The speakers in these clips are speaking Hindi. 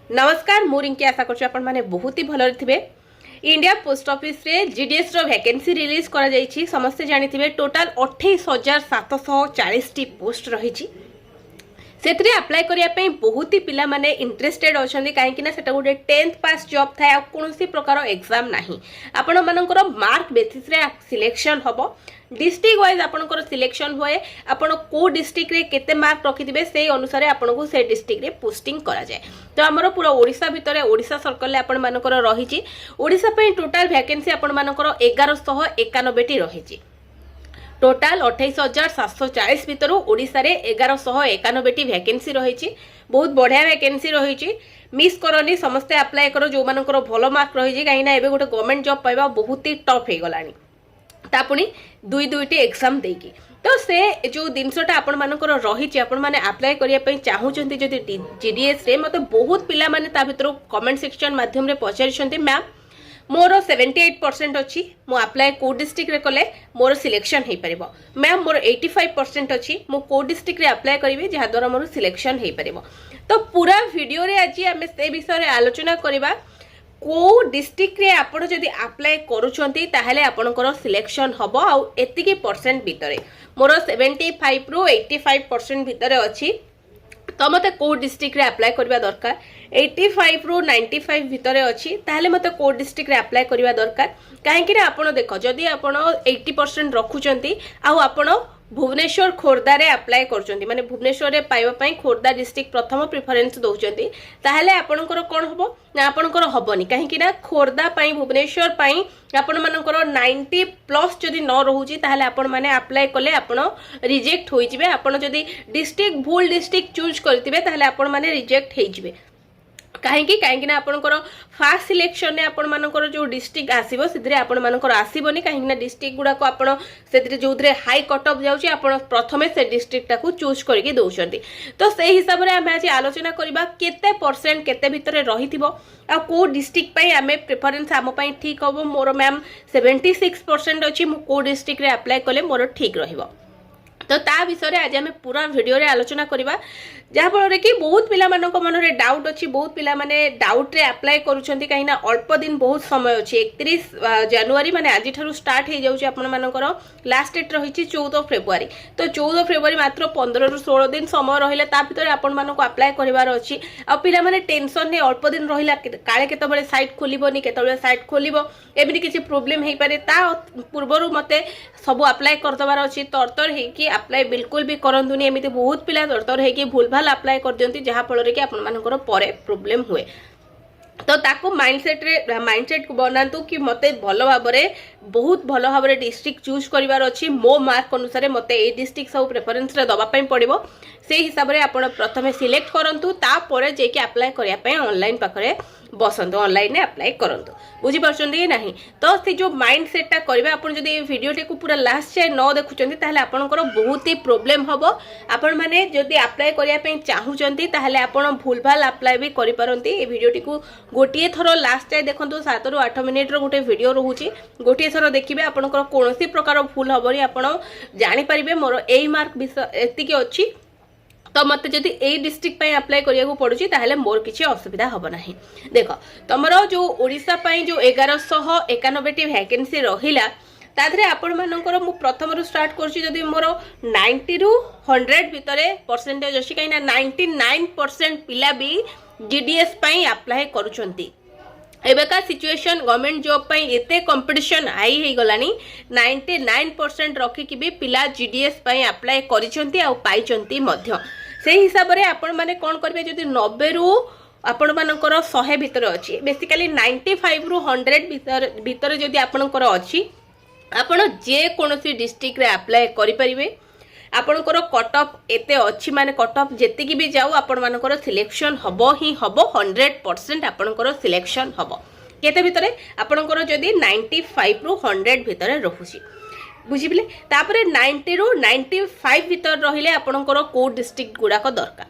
नमस्कार मु रिंकी आशा करछु आपण माने बहुत ही भलो थिबे। इंडिया पोस्ट ऑफिस रे जीडीएस रो वैकेंसी रिलीज करा जाईछि। समस्त जानिथिबे टोटल 28,740 टी पोस्ट रहिछि। सेतरे अप्लाई करिया पई बहुत ही पिला माने इंटरेस्टेड अछंदी काहेकि ना सेटा गोटे 10th पास जॉब थाए आ कोनोसी प्रकार एग्जाम नाही। आपण मानकर मार्क बेसिस रे सिलेक्शन हबो। डिस्ट्रिक्ट वाइज आपनकर सिलेक्शन होए। आपण को डिस्ट्रिक्ट रे केते मार्क रखिदिबे सेही अनुसार आपनको से डिस्ट्रिक्ट रे पोस्टिंग करा जाय। तो हमरो पूरा ओडिसा भितरे ओडिसा सर्कल ले आपण मानकर रहिछि। ओडिसा पई टोटल वैकेंसी आपण मानकर 1191 टी रहिछि। टोटाल 28,740 भितर ओडिसा रे 1191 टी वैकेंसी रही। बहुत बढ़िया वैकेंसी रही। मिस करनी समस्ते अप्लाई करो जो मानकर भलो मार्क रही कहीं एबे गोटे गवर्नमेंट जॉब पाइबा बहुत ही टफ हो गलानी तापुनी दुईटी एग्जाम देकी। तो से जो जिनसटा आपण मानकर रही आपण माने अप्लाई करिया पई चाहूचंती जदी जीडीएस रे मते बहुत पिला माने ता भितर कमेंट सेक्शन माध्यम रे पचारिछंती मैम मोर 78% अच्छी मु अप्लाई को डिस्ट्रिक्ट रे कले मोर सिलेक्शन हो पारिबो। मैम मोर 85% अच्छी मु को डिस्ट्रिक्ट रे अप्लाई करिवे जहा द्वारा मोर सिलेक्शन हो पारिबो। तो पूरा वीडियो रे आज आमे से विषय रे आलोचना करिबा। को डिस्ट्रिक्ट रे आपण जदी अप्लाई करूछंती ताहाले आपनकर सिलेक्शन हबो आ एतिकी परसेंट भितरे मोर 75 रु 85% भितरे अच्छी। तो मते को डिस्ट्रिक्ट रे अप्लाई करबा दरकार 85 रु 95 भितरे अच्छी ताहले मते को डिस्ट्रिक्ट रे अप्लाई करबा दरकार। काहेकि रे आपण देखो जदी आपण 80% रखुचंती आ आपण भुवनेश्वर खोर्धा रे अप्लाई करचंती माने भुवनेश्वर रे पाइबा पई खोर्धा डिस्ट्रिक्ट प्रथम प्रेफरेंस दउचंती ताहले आपणकर कोन हबो ना आपणकर हबनी काहेकि ना खोर्धा पई भुवनेश्वर पई आपण मानकर 90 प्लस जदी न रहउची ताहले आपण माने अप्लाई करले आपण रिजेक्ट होई जिवे। आपण जदी डिस्ट्रिक्ट भूल डिस्ट्रिक्ट चूज करथिबे ताहले आपण माने रिजेक्ट हेइ जिवे। कहीं ना आपनकर फास्ट सिलेक्शन ने आपण मानकर जो डिस्ट्रिक्ट आसीबो सेतरे आपण मानकर आसीबोनी कहीं ना डिस्ट्रिक्ट गुडा को आपण सेतरे जोथरे हाई कट ऑफ जाउची आपण प्रथमे से डिस्ट्रिक्ट टाकू चूज करके दउछंती। तो से हिसाब रे हम आज आलोचना करबा केते परसेंट केते भितरे रहिथिबो आ को डिस्ट्रिक्ट पई हमें प्रेफरेंस हम पई ठीक होबो। मोर मैम 76% अछि मु को डिस्ट्रिक्ट रे अप्लाई करले मोर ठीक रहिबो। तो ता विषय आज आम पूरा वीडियो रे आलोचना करबा जहा फल कि बहुत पिला मानक मन रे डाउट अछि। बहुत पिला माने डाउट रे अप्लाई करूछंती कहीं ना अल्प दिन बहुत समय अछि। 31 जनवरी माने आज ठारू स्टार्ट हे जाउछि आपण मानकर लास्ट डेट रहिछि 14 फेब्रुआरी। तो 14 फेब्रुआरी मात्र 15 रु 16 दिन समय रहिले ता भितर आपण मानक अप्लाई करिवार अछि। आ पिला माने टेंशन ने अल्प दिन रहिला काळे केते बळे साइट खोलिबोनी केते बळे साइट खोलिबो एबि किछि प्रॉब्लम हेइ पारे ता पूर्वरु मते सब अप्लाई करदबार अछि। तरतर हे कि अप्लाई बिल्कुल भी करंतुनी एमिति बहुत पिला तरतर हे कि भूल भाल अप्लाई कर दियंती जहा फल कि आपण मानकर परे प्रॉब्लम हुए। तो ताको माइंडसेट को बनातु कि मते भलो भाबरे बहुत भलो भाबरे डिस्ट्रिक्ट चूज करिवार अछि। मो मार्क अनुसार मते ए डिस्ट्रिक्ट सब प्रेफरेंस रे दबा पई पड़िबो। से हिसाब रे आपण प्रथमे सिलेक्ट करंतु ता परे जे कि अप्लाई करिया पई ऑनलाइन पाखरे बसंतु ऑनलाइन ने अप्लाई करंतु। बुझी परछंदी कि नाही। तो से जो माइंडसेट ता करबे आपण जदी ए वीडियो टे को पूरा लास्ट जाय न देखुचंती ताहले आपनकर बहुत ही प्रॉब्लम हबो। आपण माने जदी अप्लाई करिया पई चाहुचंती ताहले आपण भूलभाल अप्लाई भी करि परंती। ए वीडियो टी को गोटिए थरो लास्ट जाय देखंतु 7 रु 8 मिनिट रो गोटे वीडियो रहूची। गोटिए थरो देखिबे आपनकर कोनोसी प्रकार भूल हबनी आपण जानि परिबे मोर एई मार्क विषय एतिके अछि। तो मत जदि ए डिस्ट्रिक्ट पई अप्लाई करिया को पड़ुची ताहले मोर किछि असुविधा हबो नाही। देखो तमरो जो ओडिसा पई जो 1191 टी वैकेंसी रहिला तादरे आपण मानकर मु प्रथम रु स्टार्ट करछि जदि मोर 90 रु 100 भितरे परसेंटेज अछि काइना 99% पिला भी जीडीएस पई अप्लाई करूछंती। एबेका सिचुएशन गवर्नमेंट जॉब पई एते कंपटीशन हाई हे गलानी 99% रखि कि भी पिला जीडीएस पई अप्लाई करिसंती आ पाइचंती मध्य। से हिसाब रे आपण माने कोन करबे जदि 90 रु आपण मानकर 100 भितर अछि बेसिकली 95 रु 100 भितर जदि आपनकर अछि आपण जे कोनोसी डिस्ट्रिक्ट रे अप्लाई करि परिबे। आपनकर कट ऑफ एते अछि माने कट ऑफ जेति की भी जाऊ आपण मानकर सिलेक्शन हबो ही हबो 100% आपनकर सिलेक्शन हबो। केते भितरे आपनकर जदि 95 रु 100 भितरे रहुसी बुझिबले तापरे 90 रु 95 भितर रहिले आपनकर को डिस्ट्रिक्ट गुडा को दरकार।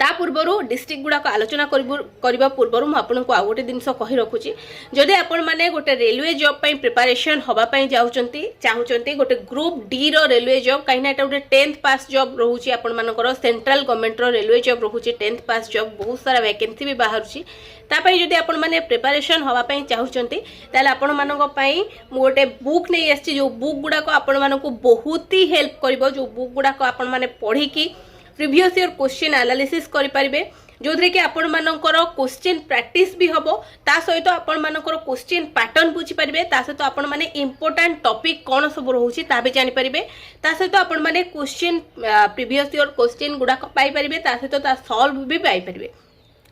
ता पूर्वर डिस्ट्रिक्ट गुड़ाक आलोचना करने पूर्वर मुझे आपको आउ गोटे जिनस कही रखुची जदि आपण मैंने गोटे रेलवे जॉब पे प्रिपरेशन होगापाई चाहते गोटे ग्रुप डी रो रेलवे जॉब कहीं गोटे 10th पास जॉब रोचे आपर सेंट्रल गवर्नमेंट रो रेलवे जॉब रोचे 10th पास जॉब बहुत सारा वैकेंसी भी बाहर तापाई जदि आपण मैंने प्रिपरेशन होगापाई चाहते ताले आपण मानक पई मु गोटे बुक नहीं आसी जो बुक गुड़ाक आपण मानक बहुत ही हेल्प करिवो जो बुक गुड़ाक आपण माने पढ़ी की प्रीवियस ईयर क्वेश्चन एनालिसिस करि परिबे जो कि आपण मानकर क्वेश्चन प्रैक्टिस भी हबो ता सहित आपण मानकर क्वेश्चन पैटर्न बुझी परिबे ता सहित आपण माने इंपोर्टेंट टॉपिक कोन सब रहउची ता भी जानि परिबे ता सहित आपण माने क्वेश्चन प्रीवियस ईयर क्वेश्चन गुडा पाई परिबे ता सहित ता सॉल्व भी पाई परिबे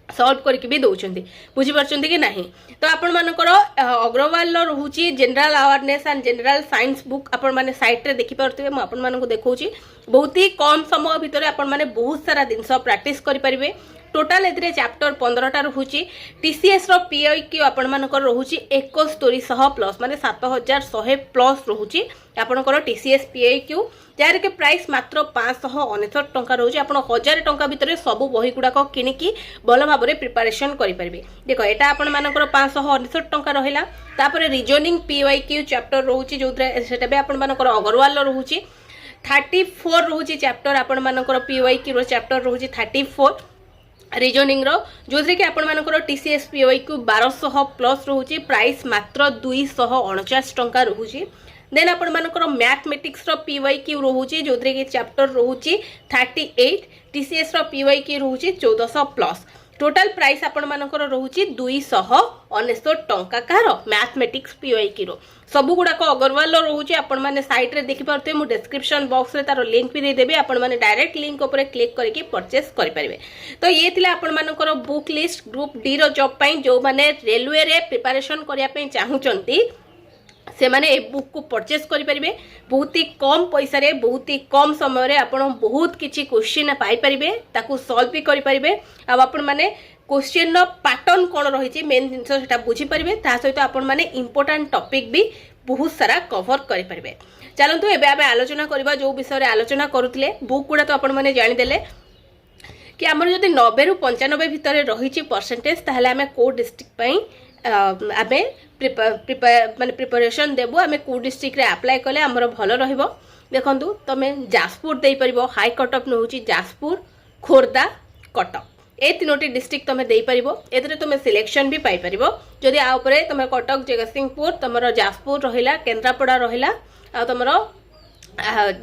सॉल्व करके भी दौरान बुझीपार कि नहीं तो आपण मानकर अग्रवाल रोचे general awareness and general science book आपण माने साइट रे देखि पारथिबे म आपण मानको देखौची बहुत ही कम समय भितर आपण माने बहुत सारा जिनस प्रैक्टिस करि परिबे टोटाल एथरे चैप्टर 15टा रोचे टीसीएस रो पीआईक्यू आपण मानकर रोचे 7100 प्लस माने 7100 प्लस रोचे आपणकर टीसीएस पीआईक्यू जार के प्राइस मात्र 569 टंका रोचे आपण 1000 टंका भितर सब बही गुड़ाक किनिकी भल भाव में प्रिपरेशन करें देख यहाँ आपण मानकर 569 टंका रहा तापर रिजनिंग पीआईक्यू चैप्टर रोचे जो सेटा भी आपण मानकर अग्रवाल रोचे 34 रोचे चैप्टर आपण मानकर पीआईक्यू चैप्टर रोचे 34 रिजनिंग रो जो कि आपण मानकर टीसीएस पीआईक्यू 1200 प्लस रोचे प्राइस मात्र 249 टंका रोचे देन आपण मानकर मैथमेटिक्स रो पीवाईक्यू रोचे जो कि चैप्टर रोचे 38 टीसीएस रो पीवाईक्यू रोचे 1400 प्लस टोटल प्राइस आपण मानकर रोचे 269 टंका कार मैथमेटिक्स पीवाईक्यू रो सब गुड़ाक अग्रवाल रोचे आपण माने साइट रे देखि पारते मु डिस्क्रिप्शन बॉक्स रे तार लिंक भी दे देबे आपण माने डायरेक्ट लिंक ऊपर क्लिक करके परचेस करि परिबे तो ये थिला आपण मानकर बुक लिस्ट ग्रुप डी रो जॉब पई जो माने रेलवे रे प्रिपरेशन करिया पई चाहुचंती से माने ए बुक को परचेस करि परिबे बहुत ही कम पैसा रे बहुत ही कम समय रे आपण बहुत किछि क्वेश्चन पाई परिबे ताकू सॉल्व भी करि परिबे आ आपण माने क्वेश्चन नो पैटर्न कोन रहिछि मेन जिंस सेटा बुझी परिबे ता सहित आपण माने इंपोर्टेंट टॉपिक भी बहुत सारा कवर करि परिबे चलंतु एबे आमे आलोचना करबा जो विषय रे आलोचना करूतले बुक गुडा तो आपण माने जानि देले कि हमर जदि 90 रु 95 भितर रहिछि परसेंटेज ताहले आमे को डिस्ट्रिक्ट पई आमे माने प्रिपरेशन देबो आमे को डिस्ट्रिक्ट रे अप्लाई कले हमर भलो रहिबो देखंतु तमे जाजपुर देई परिबो हाई कट ऑफ नहुछि जाजपुर खोर्धा कटक ए तीनोटी डिस्ट्रिक्ट तमे देई परिबो एतरे तमे सिलेक्शन भी पाई परिबो जदि आ ऊपर तमे कटक जगतसिंहपुर तमरो जाजपुर रहिला केंद्रापड़ा रहिला आ तमरो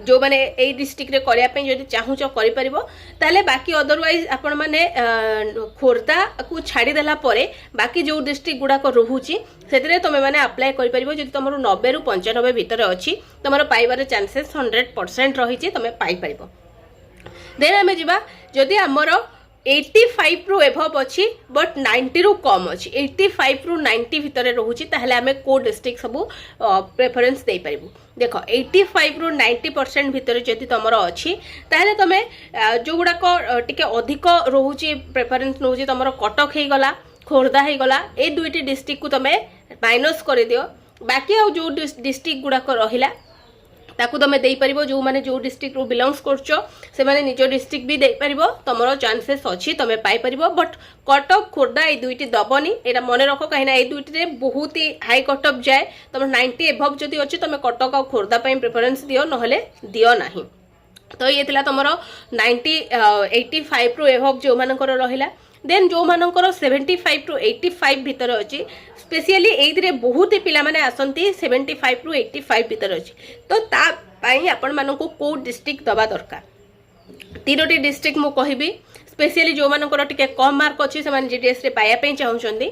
जो माने ए डिस्ट्रिक्ट रे करिया पे जदि चाहूचो करि परिबो ताले बाकी अदरवाइज आपण माने खोर्धा को छाड़ी देला परे बाकी जो डिस्ट्रिक्ट गुडा को रहुची सेतरे तमे माने अप्लाई करि परिबो जदि तमरो 90 रु 95 भितर अछि तमरो पाइबार चांसेस 100% रहिछि तमे पाई परिबो देन हमें जिबा जदि हमरो 85 रु एभव अछि बट 90 रु कम अछि 85 रु 90 भितर रहुछि ताहले हमें को डिस्ट्रिक्ट सबु प्रेफरेंस देई परिबु देखो 85 रु 90% भितर जदि तमरो अछि ताहले तमे जो गुडा को टिके अधिक रहुछि प्रेफरेंस नहुछि तमरो कटक हे गला खोर्धा हे गला ए दुईटी डिस्ट्रिक्ट को तमे माइनस कर दियो बाकी आ जो डिस्ट्रिक्ट गुडा को रहिला ताकू तमे देई परिबो जो माने जो डिस्ट्रिक्ट रो बिलोंग्स करछो से माने निजो डिस्ट्रिक्ट भी देई परिबो तमरो चांसेस अछि तमे पाई परिबो बट कटक खोर्धा ए दुईटी दबनी एटा मने रखो कहिना ए दुईटी रे बहुत ही हाई कट ऑफ जाए तम 90 एभव जदी अछि तमे कटक आ खोर्धा पई प्रेफरेंस दियो नहले दियो नाही तो ये थिला तमरो 90 85 रु एभव जो मानकर रहिला देन जो मानकर 75 रु 85 भितर अछि स्पेशली एइदरे बहुत ही पिला माने आसंती 75 रु 85 भितर अछि तो ता पई आपण मानको को डिस्ट्रिक्ट दबा दरकार तीनोटी डिस्ट्रिक्ट मु कहिबी स्पेशली जो मानकर टिके कम मार्क अछि से माने जीडीएस रे पाया पई चाहुचंदी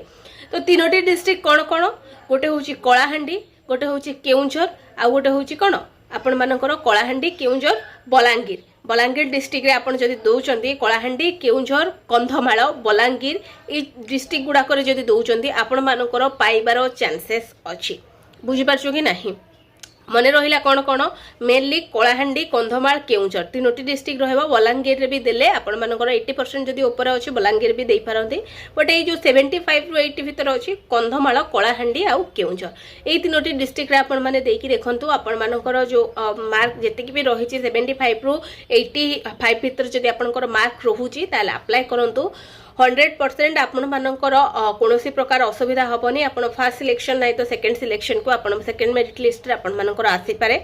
तो तीनोटी डिस्ट्रिक्ट कोन कोन गोटे होची कलाहांडी गोटे होची केउंझर आ गोटे होची कोन आपण मानकर कलाहांडी केउंझर बलांगीर बलांगीर डिस्ट्रिक्ट रे आपण जदि दउचंदी कलाहांडी केउंझर कंधमाळ बलांगीर ए डिस्ट्रिक्ट गुडा करे जदि दउचंदी आपण मानकर पाइबार चांसेस अछि बुझी पारछो कि नाही मन रहा कौन कौन मेनली कलाहांडी कंधमाल केउंझर तीनोटी डिस्ट्रिक्ट रहा बलांगीर भी देले आपण मानकर 80% जदि ऊपर अच्छे बलांगीर भी दे पारती बट ये जो 75 ରୁ 80 भितर अच्छी कंधमाल कलाहांडी आउ केउंझर ये तीनोटी डिस्ट्रिक्ट आपण मैंने देखु आपण मानकर जो मार्क जी भी रही 75 ରୁ 85 भितर जदि आपंकर मार्क रोचे ताल अप्लाई करूँ 100% आपण मानकर कौन प्रकार असुविधा हेनी आप फर्स्ट सिलेक्शन ना तो सेकेंड सिलेक्शन को आप सेकेंड मेरिट लिस्ट आपण मानकर आसीपे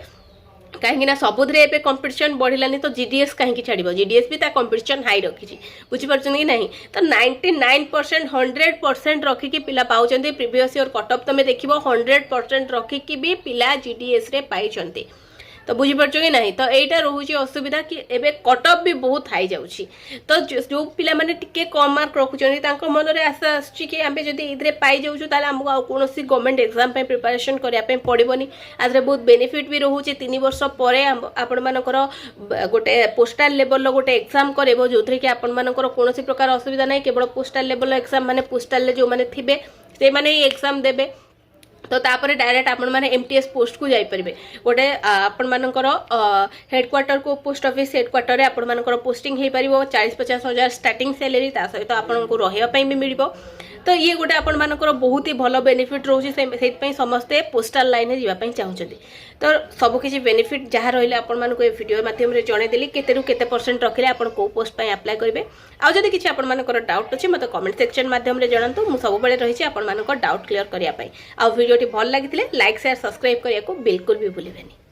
कहीं सबुद्रे एवं कंपिटिशन बढ़लानी तो जीडीएस कहीं छाड़ जीडीएस भी कंपिटिशन हाई रखी बुझीपार कि नहीं तो 99% 100% रखिकी पिला पाँच प्रीवियस ईयर कटअप तुम देख 100% रखिकी भी पिला जीडीएस रे पाई तो बुझीपार कि नहीं तो यहीटा रोचे असुविधा कि एबे कटअप भी बहुत हाई जाऊँगी तो जो पिला माने टिके कम मार्क रखुच्च मन में आशा आसुच्ची आम जब ये पाई जाऊँ ताल आमको कौन गवर्नमेंट एग्जाम प्रिपरेशन करने पड़ोनी आदि बहुत बेनिफिट भी रोचे 3 वर्ष पर आपण मानकर गोटे पोस्टाल लेवल गोटे एग्जाम करेबो जो कि आपण मानकर कौन प्रकार असुविधा नहीं केवल पोस्टाल लेवल एग्जाम माने पोस्टाल जो माने थिबे से माने एग्जाम देबे तो तापर डायरेक्ट आपण माने एमटीएस पोस्ट को जाई परिबे गोटे आपण मानकर हेडक्वार्टर को पोस्ट ऑफिस हेडक्वार्टर रे आपण मानकर पोस्टिंग हे परिबो 40-50 हजार स्टार्टिंग सैलरी ता सहित आपण को रहिया पई भी मिलिबो तो ये गोटे आपण मानकर बहुत ही भल बेनिफिट रोचे से समस्ते पोस्टाल लाइन में जावाई चाहते तो सबकि बेनिफिट जहाँ रहा आपण मानक वीडियो माध्यम जनईदेली केते परसेंट रखिले आपण को पोस्ट पर अप्लाई करेंगे आदि किसी आपण मानकर डाउट अच्छे मतलब कमेंट सेक्शन माध्यम जनातु मुझे सब रही आपण मानक डाउट क्लियर करने आ वीडियो भल लगी लाइक शेयर सब्सक्राइब करने को बिल्कुल भी भूलें।